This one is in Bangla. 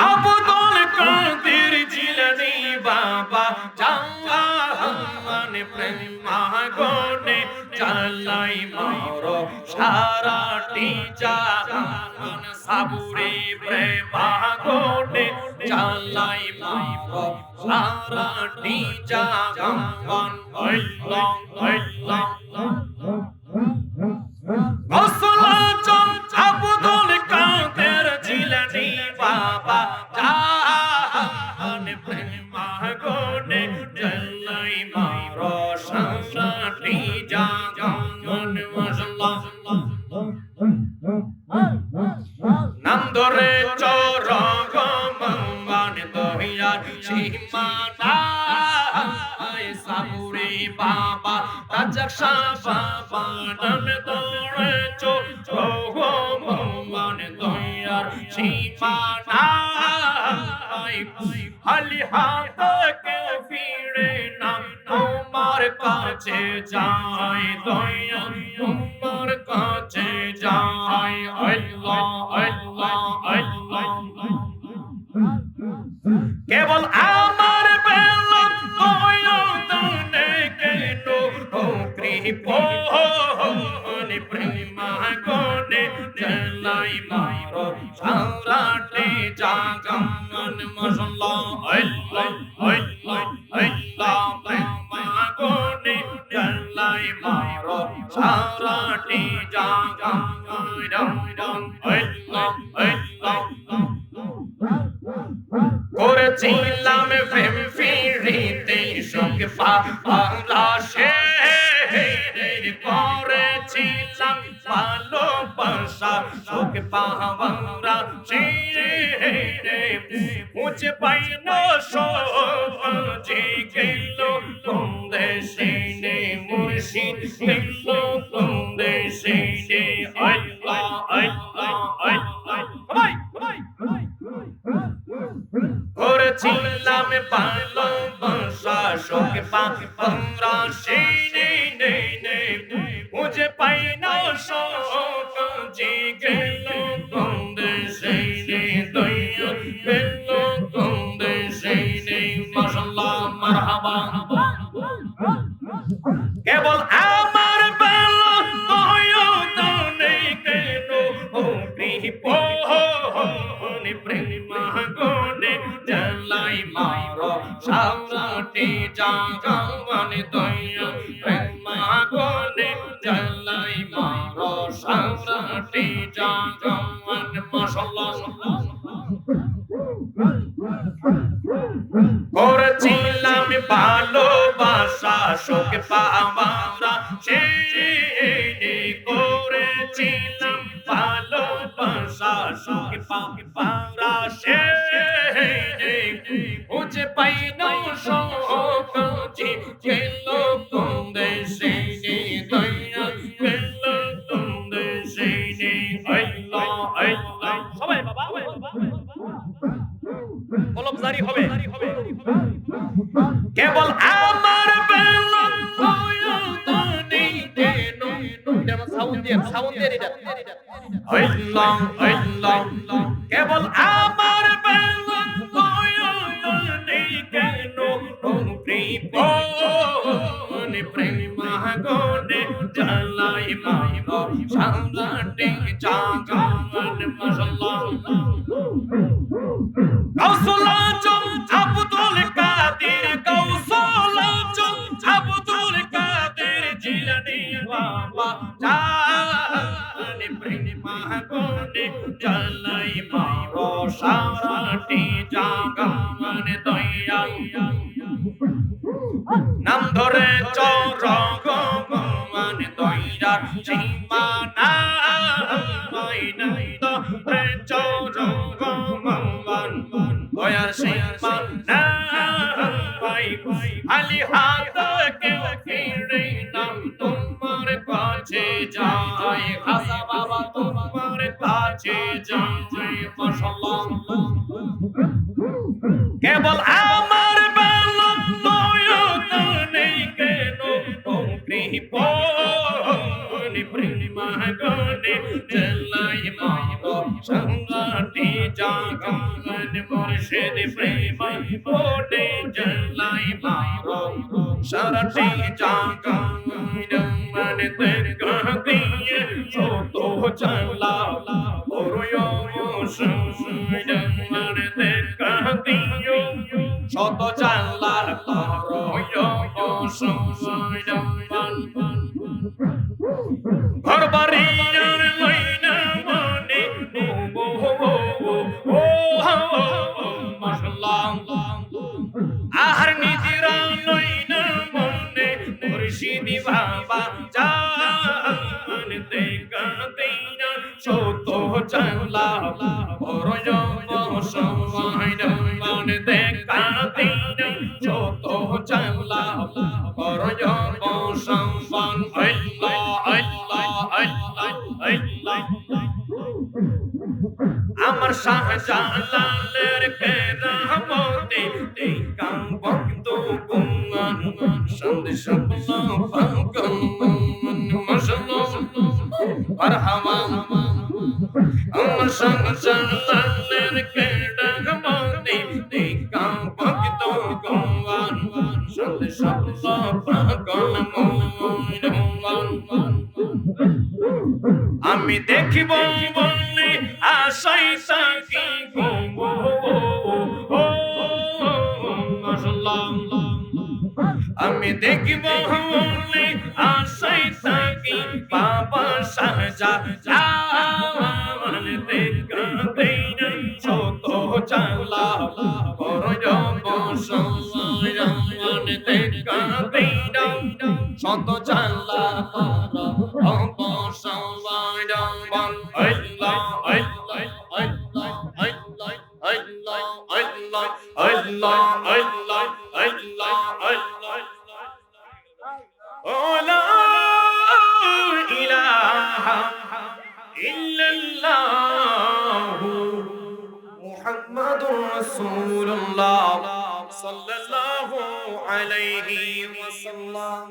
আব্দুল কাদের জিলানী বাবা জাহান প্রেমাগনে চালাই মারো সারাটি জাহান সাবুরে প্রেমাগনে চালাই মারো সারাটি জাহান আল্লাহ আল্লাহ আব্দুল কাদের জিলানী বাবা জাহান প্রেমাগনে চালাই মারো সারাটি জাহান মাশাআল্লাহ নাম ধরে চরগ মঙ্গন দহিয়ার সীমানা সাবুরে বাবা রাজাক বাবা নাম ধরে চরগ মঙ্গন দহিয়ার সীমানা খালি হাতে ফিরে না তোমার কাছে যাই দয়া তোমার কাছে যাই আল্লাহ আল্লাহ আল্লাহ কেবল আমার বেলা দয়া দানে কেন কৃপণ প্রেমাগনে চালাই মারো সারাটি জাহান মাশাআল্লাহ আল্লাহ আল্লাহ আল্লাহ প্রেমাগনে চালাই মারো সারাটি জাহান আল্লাহ আল্লাহ করেছিলাম প্রেম ফিরিতে শোক পালাশে করেছিলাম ভালোবাসা শোক পাওয়ারা মুঝে পাই না শোক যে গেল কোন দেশে মুর্শিদ গেল কোন দেশে আল্লাহ আল্লাহ আল্লাহ করেছিলাম ভালোবাসা শোক পাওয়ারা মুঝে পাই না শোক যে গেল কোন দেশে দয়া গেল কোন দেশে মাশাআল্লাহ মারহাবা কেবল আমার বেলা দয়া দানে কেন কৃপণ প্রেমাগনে চালাই মারো সারাটি জাহান দয়া প্রেমাগনে চালাই মারো সারাটি জাহান মাশাআল্লাহ করেছিলাম ভালোবাসা শোক পাওয়ারা করেছিলাম ভালোবাসা শোক পাওয়ারা মুঝে পাই না শোক যে গেল কোন দেশে দয়া গেল কোন দেশে আল্লাহ আল্লাহ সবাই বাবা কলম জারি হবে কেবল আমার বেলা দয়া দানে কেন যেমন সাউন্ড দিয়ে এটা আল্লাহ আল্লাহ কেবল আমার বেলা দয়া দানে কেন কৃপণ প্রেমাগনে চালাই মারো সারাটি জাহান মাশাআল্লাহ গাউসুল আজম আব্দুল কাদের গাউসুল আজম আব্দুল কাদের জিলানী বাবা জাহান প্রেমাগনে চালাই মারো সারাটি জাহান দয়া নাম ধরে চরগ মঙ্গন দয়ার সীমানা ধরে চরগ মঙ্গন দয়ার সীমানা খালি হাতে ফিরে না তোমার কাছে যাই খাসা বাবা তোমার কাছে যাই মাশাআল্লাহ কেবল আমার বেলা নাই মারো সারাটি জাগা মানে দেখা দিয়ে শত জানলা ওরয় মানে দেখা দিয়ে শত জানলা ঘর বাড়ি আর লইনা মনে মাশাআল্লাহ আর নিজেরা লইনা মনে মুর্শিদি বাবা জান দেখাতে না শত জানলা ওরয় সময় মানে দেখাতে না শত জানলা ওরয় সম্মান আল্লাহ আল্লাহ আল্লাহ আল্লাহ আমার শাহজালালের কেরামতে এই কাম ভক্ত গুমান সন্দেশ পাগল মাশাআল্লাহ মারহাবা আমার শাহজালালের কেরামতে এই কাম ভক্ত গুমান সন্দেশ পাগল আমি দেখিব বললে আশাই থাকি আমি দেখিব বললে আশাই থাকি বাবা শাহজালাল দেখাতে শত জানলা বড় বসমান দেখাতে শত জানলা মুহাম্মাদুর রাসূলুল্লাহ সাল্লাল্লাহু আলাইহি ওয়াসাল্লাম।